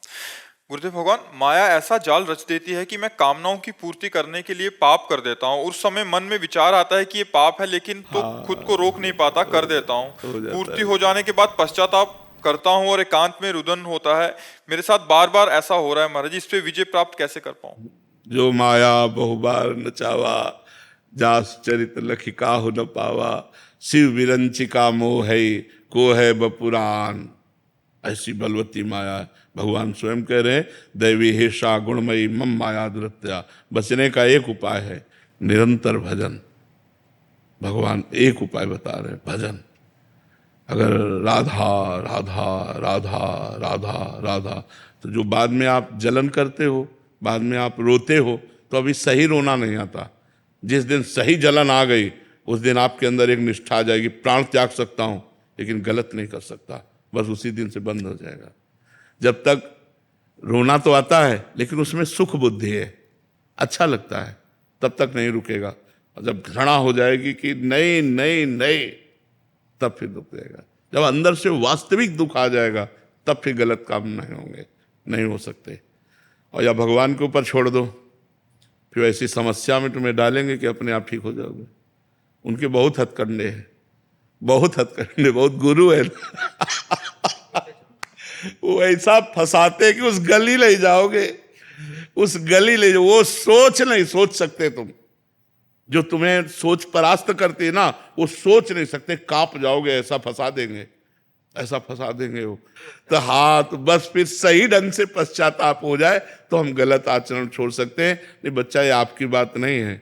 गुरुदेव भगवान, माया ऐसा जाल रच देती है कि मैं कामनाओं की पूर्ति करने के लिए पाप कर देता हूँ। उस समय मन में विचार आता है कि ये पाप है, लेकिन तो खुद को रोक नहीं पाता, कर देता हूँ। पूर्ति हो जाने के बाद पश्चाताप करता हूँ और एकांत में रुदन होता है। मेरे साथ बार बार ऐसा हो रहा है महाराज जी, इस पे विजय प्राप्त कैसे कर पाऊँ? जो माया बहुबार नचावा, जास चरित लखिका हो न पावा, शिव विरंचिका मोह है को है बपुराण। ऐसी बलवती माया है। भगवान स्वयं कह रहे हैं, दैवी हिर्षा गुणमयी मम माया दुरत्या। बचने का एक उपाय है, निरंतर भजन। भगवान एक उपाय बता रहे हैं, भजन। अगर राधा राधा राधा राधा राधा, तो जो बाद में आप जलन करते हो, बाद में आप रोते हो, तो अभी सही रोना नहीं आता। जिस दिन सही जलन आ गई, उस दिन आपके अंदर एक निष्ठा आ जाएगी, प्राण त्याग सकता हूँ लेकिन गलत नहीं कर सकता, बस उसी दिन से बंद हो जाएगा। जब तक रोना तो आता है लेकिन उसमें सुख बुद्धि है, अच्छा लगता है, तब तक नहीं रुकेगा। और जब घृणा हो जाएगी कि नहीं नहीं नहीं, तब फिर दुख देगा। जब अंदर से वास्तविक दुख आ जाएगा, तब फिर गलत काम नहीं होंगे, नहीं हो सकते। और या भगवान के ऊपर छोड़ दो, फिर ऐसी समस्या में तुम्हें डालेंगे कि अपने आप ठीक हो जाओगे। उनके बहुत हथकंडे हैं, बहुत हथकंडे, बहुत गुरु है। वो ऐसा फंसाते कि उस गली ले जाओगे, उस गली ले जाओ। वो सोच नहीं सोच सकते तुम, जो तुम्हें सोच परास्त करती है ना, वो सोच नहीं सकते, कांप जाओगे, ऐसा फंसा देंगे, ऐसा फंसा देंगे वो। तो हाँ, तो बस फिर सही ढंग से पश्चाताप हो जाए तो हम गलत आचरण छोड़ सकते हैं। नहीं बच्चा, ये आपकी बात नहीं है,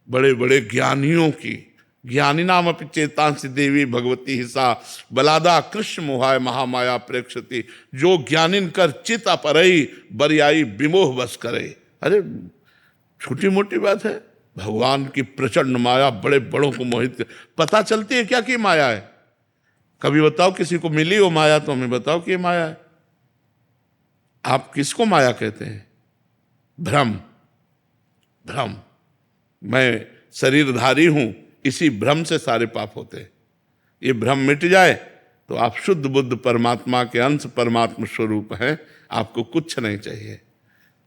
बड़े बड़े ज्ञानियों की। ज्ञानी नाम अपि चेतांसी देवी भगवती हिसा बलादा कृष्ण मोहाय महामाया प्रेक्षति। जो ज्ञानिन कर चित अपरई बरियाई विमोह बस करे। अरे छोटी मोटी बात है, भगवान की प्रचंड माया बड़े बड़ों को मोहित। पता चलती है क्या कि माया है? कभी बताओ किसी को मिली हो माया, तो हमें बताओ कि ये माया है। आप किसको माया कहते हैं? भ्रम। भ्रम, मैं शरीरधारी हूं, इसी भ्रम से सारे पाप होते हैं। ये भ्रम मिट जाए तो आप शुद्ध बुद्ध परमात्मा के अंश परमात्मा स्वरूप हैं। आपको कुछ नहीं चाहिए,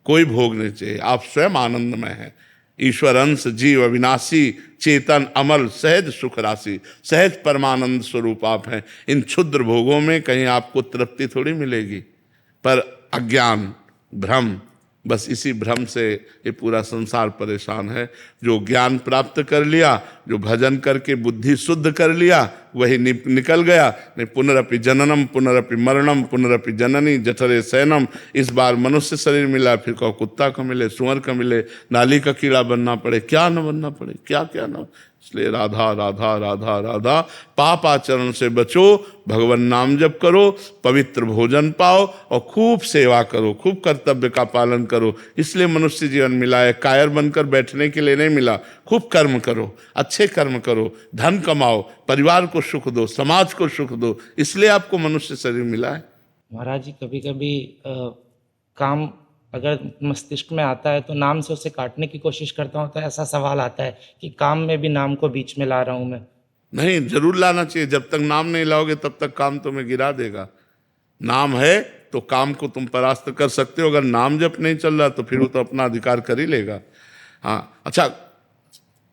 कोई भोग नहीं चाहिए, आप स्वयं आनंदमय हैं। ईश्वर अंश जीव अविनाशी चेतन अमल सहज सुख राशि, सहज परमानंद स्वरूप आप हैं। इन क्षुद्र भोगों में कहीं आपको तृप्ति थोड़ी मिलेगी, पर अज्ञान भ्रम, बस इसी भ्रम से ये पूरा संसार परेशान है। जो ज्ञान प्राप्त कर लिया, जो भजन करके बुद्धि शुद्ध कर लिया, वही निकल गया। नहीं पुनरपि जननम पुनरपि मरणम पुनरपि जननी जठरे शयनम। इस बार मनुष्य शरीर मिला, फिर कहो कुत्ता का मिले, सुअर का मिले, नाली का कीड़ा बनना पड़े, क्या न बनना पड़े, क्या क्या न। इसलिए राधा राधा राधा राधा, पाप आचरण से बचो, भगवान नाम जप करो, पवित्र भोजन पाओ और खूब सेवा करो, खूब कर्तव्य का पालन करो। इसलिए मनुष्य जीवन मिला है, कायर बनकर बैठने के लिए नहीं मिला। खूब कर्म करो, अच्छे कर्म करो, धन कमाओ, परिवार को सुख दो, समाज को सुख दो, इसलिए आपको मनुष्य शरीर मिला है। महाराज जी कभी कभी काम अगर मस्तिष्क में आता है तो नाम से उसे काटने की कोशिश करता हूँ, तो ऐसा सवाल आता है कि काम में भी नाम को बीच में ला रहा हूँ मैं। नहीं, जरूर लाना चाहिए। जब तक नाम नहीं लाओगे तब तक काम तुम्हें गिरा देगा। नाम है तो काम को तुम परास्त कर सकते हो, अगर नाम जब नहीं चल रहा तो फिर वो तो अपना अधिकार कर ही लेगा। हाँ, अच्छा,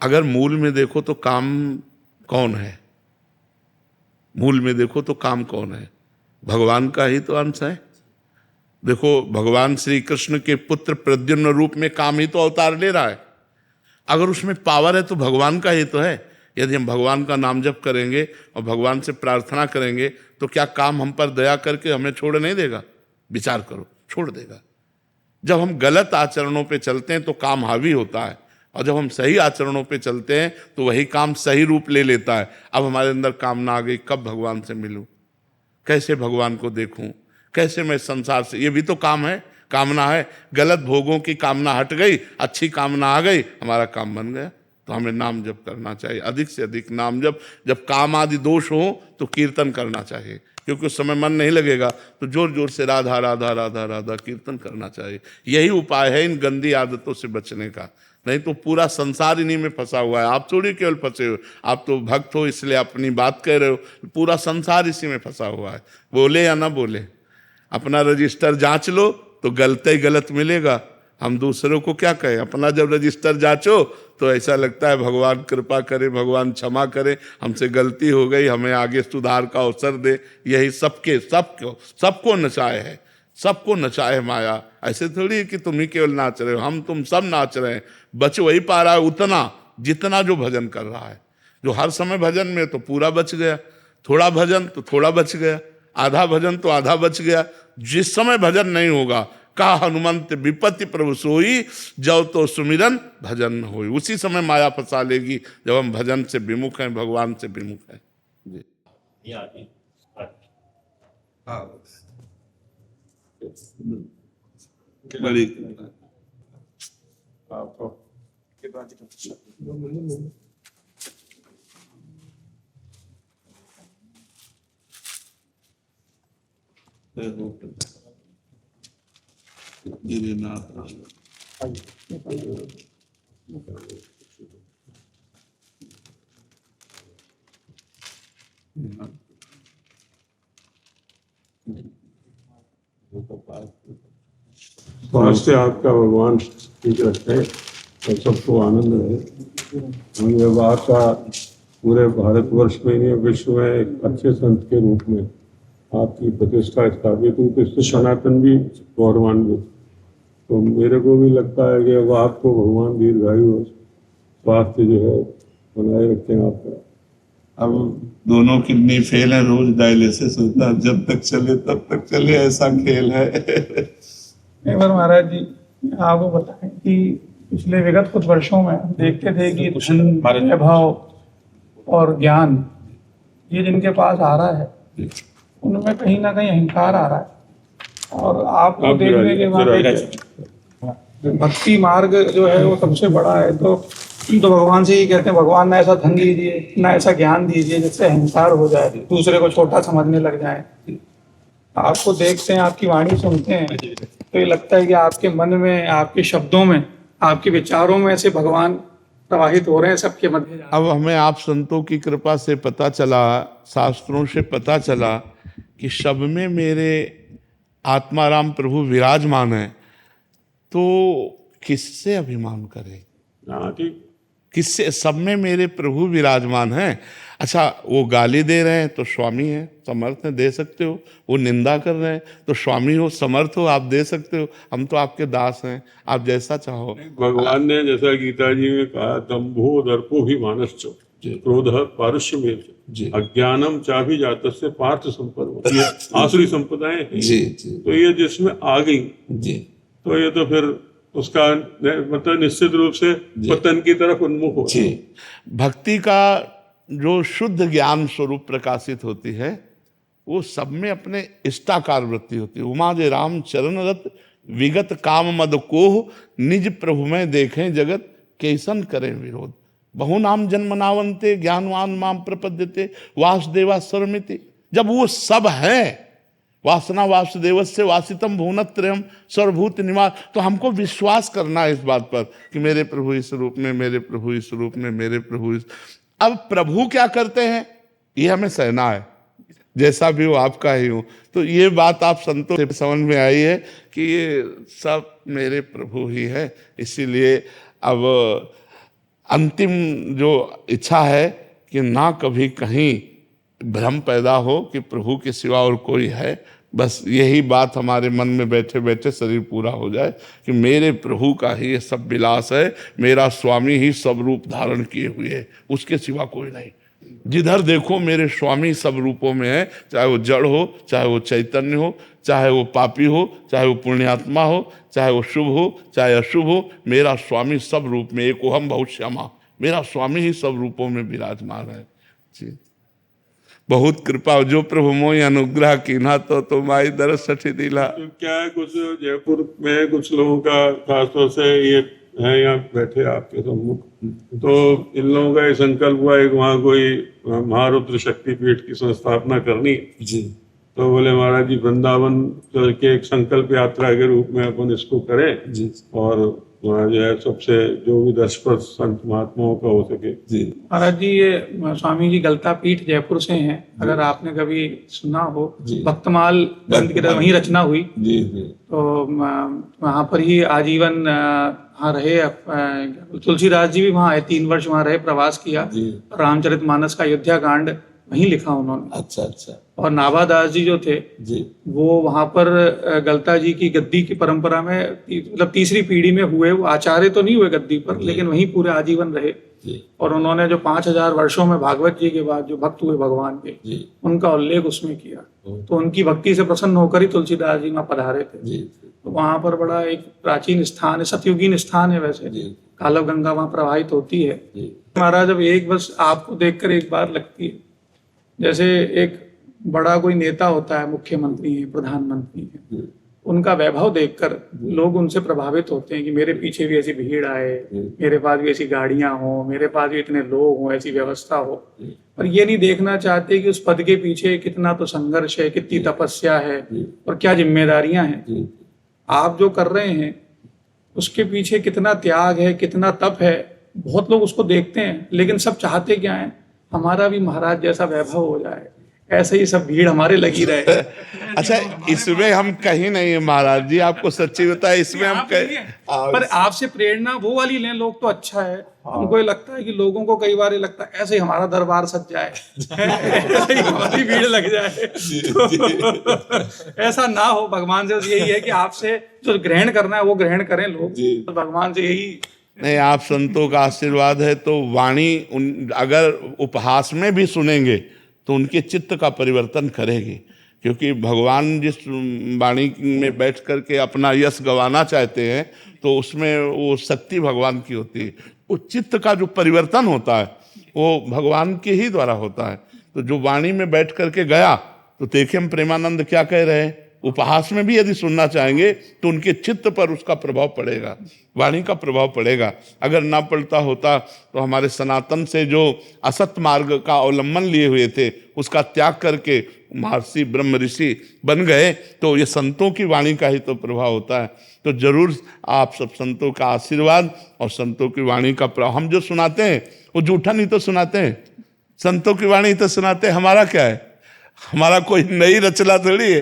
अगर मूल में देखो तो काम कौन है? मूल में देखो तो काम कौन है? भगवान का ही तो अंश है। देखो, भगवान श्री कृष्ण के पुत्र प्रद्युम्न रूप में काम ही तो अवतार ले रहा है। अगर उसमें पावर है तो भगवान का ही तो है। यदि हम भगवान का नाम जप करेंगे और भगवान से प्रार्थना करेंगे तो क्या काम हम पर दया करके हमें छोड़ नहीं देगा? विचार करो, छोड़ देगा। जब हम गलत आचरणों पे चलते हैं तो काम हावी होता है, और जब हम सही आचरणों पे चलते हैं तो वही काम सही रूप ले लेता है। अब हमारे अंदर कामना आ गई, कब भगवान से मिलूं, कैसे भगवान को देखूं, कैसे मैं संसार से, ये भी तो काम है, कामना है। गलत भोगों की कामना हट गई, अच्छी कामना आ गई, हमारा काम बन गया। तो हमें नाम जप करना चाहिए, अधिक से अधिक नाम जप। जब काम आदि दोष हो तो कीर्तन करना चाहिए, क्योंकि उस समय मन नहीं लगेगा तो जोर जोर से राधा राधा राधा राधा कीर्तन करना चाहिए। यही उपाय है इन गंदी आदतों से बचने का। नहीं तो पूरा संसार इन्हीं में फंसा हुआ है। आप थोड़ी केवल फंसे हो, आप तो भक्त हो इसलिए अपनी बात कह रहे हो, पूरा संसार इसी में फंसा हुआ है। बोले या ना बोले, अपना रजिस्टर जांच लो तो गलत ही गलत मिलेगा। हम दूसरों को क्या कहें? अपना जब रजिस्टर जांचो तो ऐसा लगता है भगवान कृपा करे, भगवान क्षमा करे, हमसे गलती हो गई, हमें आगे सुधार का अवसर दे। यही सबको नचाए है, सबको नचाए माया। ऐसे थोड़ी है कि तुम ही केवल नाच रहे हो, हम तुम सब नाच रहे हैं। बच वही पा रहा है उतना जितना जो भजन कर रहा है। जो हर समय भजन में तो पूरा बच गया, थोड़ा भजन तो थोड़ा बच गया, आधा भजन तो आधा बच गया। जिस समय भजन नहीं होगा, का हनुमंत विपत्ति प्रभु सोई, जब तो सुमिरन भजन न होई, उसी समय माया फंसा लेगी जब हम भजन से विमुख हैं, भगवान से विमुख हैं। जी बड़ी स्वास्थ्य आपका भगवान ठीक रखे और सबको आनंद रहे। हम व्यवहार का पूरे भारतवर्ष में नहीं, विश्व में एक अच्छे संत के रूप में आपकी प्रतिष्ठा स्थापित हुई, तो इससे सनातन भी गौरवान्वित। तो मेरे को भी लगता है कि अब आपको भगवान दीर्घायु और स्वास्थ्य जो है बनाए रखते हैं आपका। अब दोनों किडनी फेल है, रोज डायलिसिस होता है, जब तक चले तब तक चले, ऐसा खेल है। एक बार महाराज जी आपको बताएं कि पिछले विगत कुछ वर्षों में हम देखते थे कि धन, वैभव और ज्ञान ये जिनके पास आ रहा है उनमें कहीं ना कहीं अहंकार आ रहा है। और आपको देखने के बाद भक्ति मार्ग जो है वो सबसे बड़ा है। तो भगवान से ही कहते हैं भगवान ना ऐसा धन दीजिए, ना ऐसा ज्ञान दीजिए जिससे अहंकार हो जाए, दूसरे को छोटा समझने लग जाए। आपको देखते हैं, आपकी वाणी सुनते हैं तो ये लगता है कि आपके मन में, आपके शब्दों में, आपके विचारों में ऐसे भगवान प्रवाहित हो रहे हैं सबके मध्य। अब हमें आप संतों की कृपा से पता चला, शास्त्रों से पता चला कि सब में मेरे आत्माराम प्रभु विराजमान है, तो किससे अभिमान करें? हाँ ठीक। किससे? सब में मेरे प्रभु विराजमान हैं। अच्छा, वो गाली दे रहे हैं तो स्वामी है, समर्थ है, दे सकते हो। वो निंदा कर रहे हैं तो स्वामी हो, समर्थ हो, आप दे सकते हो। हम तो आपके दास हैं, आप जैसा चाहो। भगवान ने जैसा गीता जी में कहा, दंभो दर्पो ही मानश्च क्रोध पारुष्य में अज्ञानम चाभी जातस्य पार्थ संपद, ये आसुरी संपदाएं हैं। तो ये जिसमें आ गई तो ये तो फिर उसका मतलब निश्चित रूप से पतन की तरफ उन्मुख हो। भक्ति का जो शुद्ध ज्ञान स्वरूप प्रकाशित होती है वो सब में अपने इष्टाकार वृत्ति होती है। उमा जे राम चरण रत विगत काम मद कोह निज प्रभु में देखें जगत कैसन करें विरोध। बहु नाम जन्मनावंते ज्ञानवान माम प्रपद्यते वासुदेवा सर्वमिति। जब वो सब है, वासना वासुदेवस्य वासितम भुवनत्रयम सर्वभूत निवास, तो हमको विश्वास करना है इस बात पर कि मेरे प्रभु इस रूप में, मेरे प्रभु इस रूप में, मेरे प्रभु इस। अब प्रभु क्या करते हैं ये हमें सहना है, जैसा भी हो आपका ही हो। तो ये बात आप संतों से समझ में आई है कि ये सब मेरे प्रभु ही है। इसीलिए अब अंतिम जो इच्छा है कि ना कभी कहीं भ्रम पैदा हो कि प्रभु के सिवा और कोई है। बस यही बात हमारे मन में बैठे बैठे शरीर पूरा हो जाए कि मेरे प्रभु का ही ये सब विलास है, मेरा स्वामी ही सब रूप धारण किए हुए है, उसके सिवा कोई नहीं। जिधर देखो मेरे स्वामी सब रूपों में है, चाहे वो जड़ हो, चाहे वो चैतन्य हो, चाहे वो पापी हो, चाहे वो पुण्यात्मा हो, चाहे वो शुभ हो, चाहे अशुभ हो, मेरा स्वामी सब रूप में। एक हम बहुत श्यामा, मेरा स्वामी ही सब रूपों में विराजमान है जी। बहुत कृपा जो प्रभु मोहि अनुग्रह कीन्हा तो माई दरस सठी दिला। तो क्या है, कुछ जयपुर में कुछ लोगों का खासतौर से ये है, यहाँ बैठे आपके सम्मुख, तो इन लोगों का ये संकल्प हुआ है कि वहाँ कोई महारुद्र शक्तिपीठ की संस्थापना करनी जी। तो बोले महाराज जी वृंदावन के एक संकल्प यात्रा के रूप में अपन इसको करें जी, और वहाँ जो है सबसे जो भी दशप्रद संत महात्माओं का हो सके जी। महाराज जी ये स्वामी जी गलता पीठ जयपुर से हैं, अगर आपने कभी सुना हो, भक्तमाल ग्रंथ की वहीं रचना हुई जी। तो वहाँ पर ही आजीवन वहाँ रहे। तुलसीदास जी भी वहाँ आए, 3 वर्ष वहाँ रहे, प्रवास किया। रामचरितमानस का अयोध्या कांड वहीं लिखा उन्होंने। अच्छा। और नाभादास जी जो थे जी, वो वहां पर गलता जी की गद्दी की परंपरा में मतलब 3री पीढ़ी में हुए। वो आचार्य तो नहीं हुए गद्दी पर, लेकिन वहीं पूरे आजीवन रहे जी। और उन्होंने जो 5000 वर्षों में भागवत जी के बाद जो भक्त हुए भगवान के जी, उनका उल्लेख उसमें किया। तो उनकी भक्ति से प्रसन्न होकर ही तुलसीदास जी वहाँ पधारे थे जी। तो वहां पर बड़ा एक प्राचीन स्थान है, सतयुगीन स्थान है वैसे, कालव गंगा वहां प्रवाहित होती है। महाराज अब एक बस आपको देखकर एक बार लगती है, जैसे एक बड़ा कोई नेता होता है, मुख्यमंत्री है, प्रधानमंत्री है, उनका वैभव देखकर लोग उनसे प्रभावित होते हैं कि मेरे पीछे भी ऐसी भीड़ आए, मेरे पास भी ऐसी गाड़ियां हो, मेरे पास भी इतने लोग हों, ऐसी व्यवस्था हो। पर ये नहीं देखना चाहते कि उस पद के पीछे कितना तो संघर्ष है, कितनी तपस्या है और क्या जिम्मेदारियां हैं। आप जो कर रहे हैं उसके पीछे कितना त्याग है, कितना तप है, बहुत लोग उसको देखते हैं, लेकिन सब चाहते क्या है, हमारा भी महाराज जैसा वैभव हो जाए, ऐसे ही सब भीड़ हमारे लगी रहे। अच्छा, इसमें हम कहीं नहीं है महाराज जी, आपको सच्ची बताए, इसमें हम कहीं, पर आपसे प्रेरणा वो वाली लें लोग तो अच्छा है। हमको ये लगता है कि लोगों को कई बार ये लगता है ऐसे ही हमारा दरबार सज जाए, ऐसे ही हमारी भीड़ लग जाए। तो ऐसा ना हो, भगवान से यही है कि आपसे जो ग्रहण करना है वो ग्रहण करें लोग, तो भगवान से यही नहीं। आप संतों का आशीर्वाद है तो वाणी अगर उपहास में भी सुनेंगे तो उनके चित्त का परिवर्तन करेगी, क्योंकि भगवान जिस वाणी में बैठ करके अपना यश गंवाना चाहते हैं तो उसमें वो शक्ति भगवान की होती है। वो चित्त का जो परिवर्तन होता है वो भगवान के ही द्वारा होता है। तो जो वाणी में बैठ करके गया, तो देखें हम प्रेमानंद क्या कह रहे हैं, उपहास में भी यदि सुनना चाहेंगे तो उनके चित्त पर उसका प्रभाव पड़ेगा, वाणी का प्रभाव पड़ेगा। अगर ना पड़ता होता तो हमारे सनातन से जो असत मार्ग का अवलंबन लिए हुए थे उसका त्याग करके महर्षि ब्रह्म ऋषि बन गए, तो ये संतों की वाणी का ही तो प्रभाव होता है। तो जरूर आप सब संतों का आशीर्वाद और संतों की वाणी का प्रभाव, हम जो सुनाते हैं वो झूठा नहीं तो सुनाते हैं, संतों की वाणी तो सुनाते हैं। हमारा क्या है, हमारा कोई नई रचना थोड़ी है।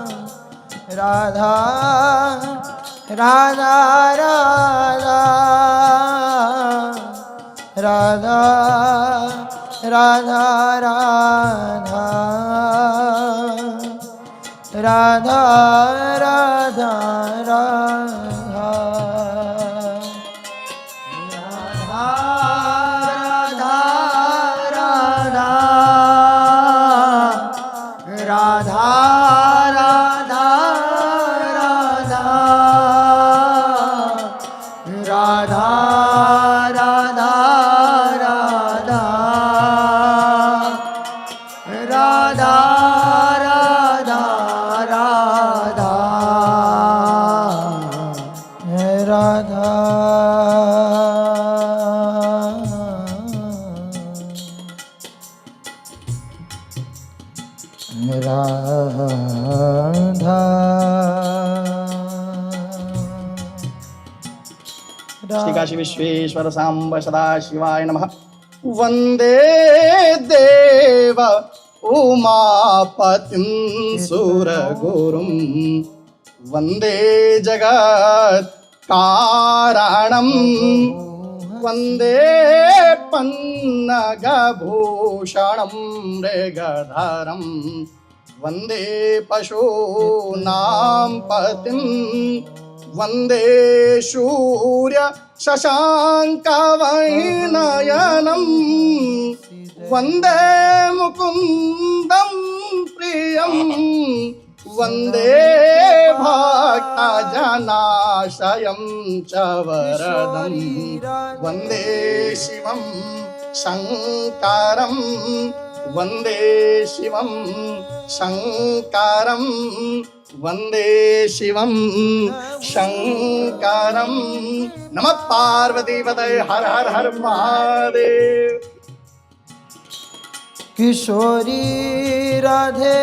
राधा राधा राधा राधा राधा राधा राधा राधा राधा राधा राधा राधा राधा राधा राधा राधा श्री काशी विश्वेश्वर सांब सदा शिवाय नमः। वंदे देव उमापतिं सुरगुरुं वंदे जगत् कारणं वंदे पन्नगभूषणं मृगधरं वंदे पशूनां पतिं वंदे सूर्य शशाङ्कवैनयनं वंदे मुकुन्दं प्रियं वंदे भक्तजनाशयं च वरदं वंदे शिवं शङ्करं वंदे शिवं शङ्करं वंदे शिवं शङ्करं। नमः पार्वतीपतये हर हर हर महादेव। किशोरी राधे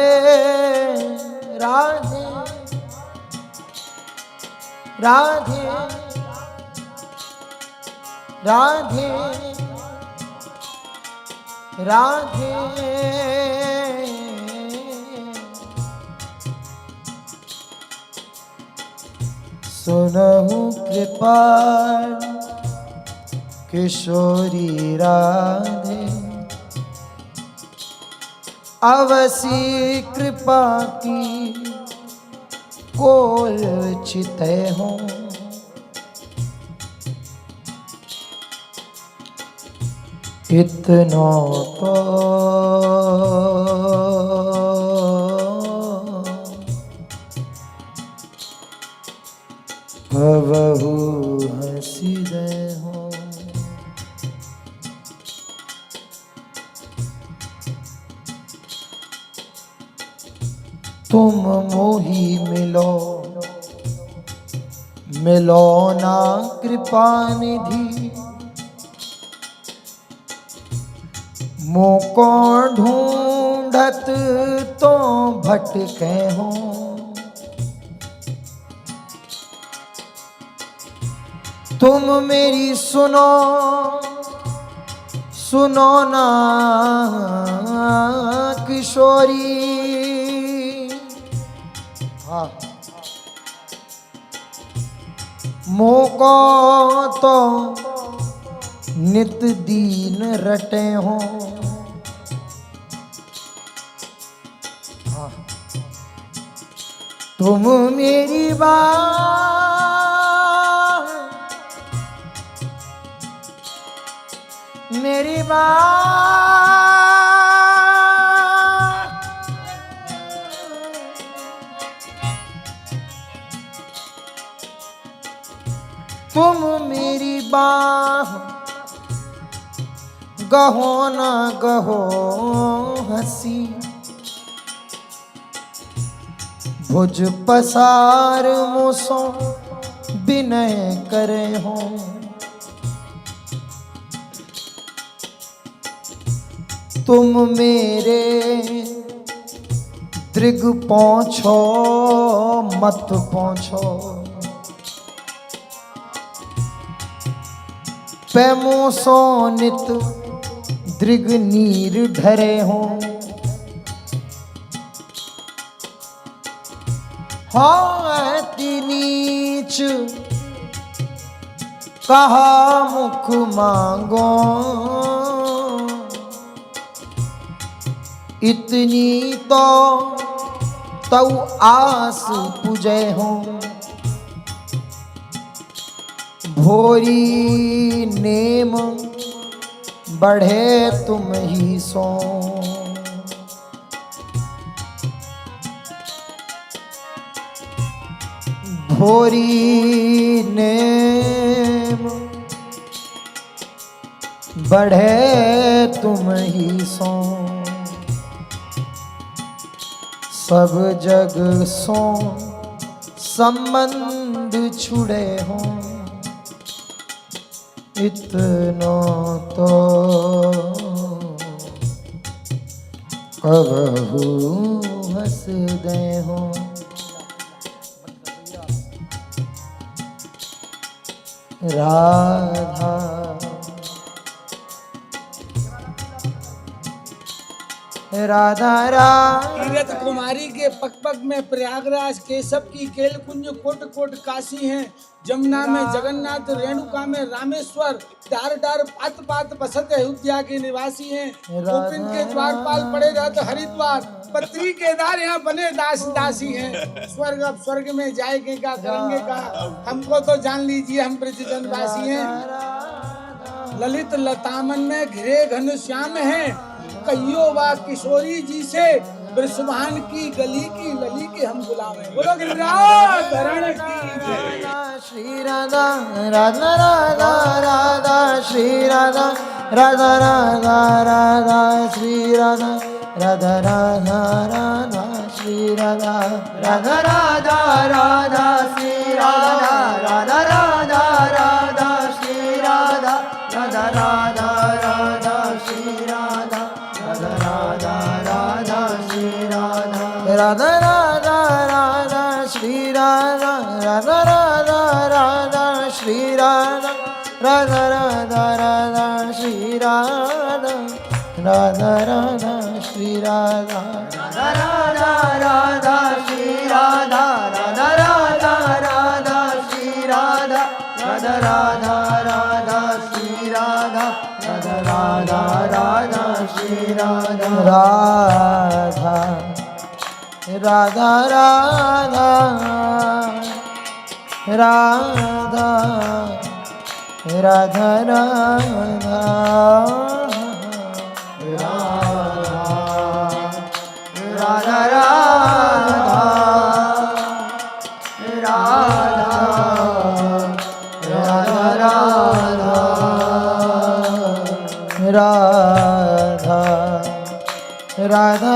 राधे राधे राधे राधे सुनहु कृपाल किशोरी राधे अवसी कृपा की कोल चिते हो इतना तो भवहु हंसी दे हो। तुम मोही मिलो मिलो ना कृपा निधि मोको ढूंढत तो भटके हो। तुम मेरी सुनो सुनो ना किशोरी। हाँ मोको तो नित दीन रटे हो। हाँ तुम मेरी बात मेरी बात तुम मेरी बात गहो ना गहो हंसी भुज पसार मुसो विनय करे हो। तुम मेरे दृग पहुँचो मत पहुँचो पैमो सो नित दृग नीर ढरे हो। हाँ अति नीच कहा मुख मांगो, इतनी तो तऊ आस पुजै हो। भोरी नेम बढ़े तुम ही सो, भोरी नेम बढ़े तुम ही सो। सब जग सो संबंध छुड़े हो, इतना तो कबहू हंस दे हो। राधा राधा राधा तीरथ कुमारी के पग पग में प्रयागराज, केशव की केल कुंज कोट कोट काशी हैं। जमुना में जगन्नाथ, रेणुका में रामेश्वर, डार डार पात पात बसत अयोध्या के निवासी हैं। गोपिन के द्वारपाल पड़े रहते हरिद्वार, पत्री केदार यहाँ बने दास दासी हैं। स्वर्ग अब स्वर्ग में जाएंगे क्या करेंगे का, हमको तो जान लीजिए हम ब्रजजनवासी हैं। ललित लतामन में घिरे घनश्याम हैं, कहियो वा किशोरी जी से ब्रजभान की गली की लली के हम गुलाम हैं। बोलो गिरिराज धरण की जय। श्री राधा राधा राधा राधा श्री राधा राधा राधा राधा श्री राधा राधा राधा राधा श्री राधा राधा राधा राधा श्री राधा राधा राधा राधा श्री राधा राधा राधा राधा श्री राधा राधा राधा राधा श्री राधा राधा राधा राधा श्री राधा राधा राधा राधा श्री राधा राधा राधा राधा श्री राधा राधा राधा श्री राधा राधा राधा राधा श्री राधा राधा राधा राधा श्री राधा राधा राधा राधा श्री राधा राधा राधा राधा श्री राधा राधा राधा राधा राधा राधा राधा राधा राधा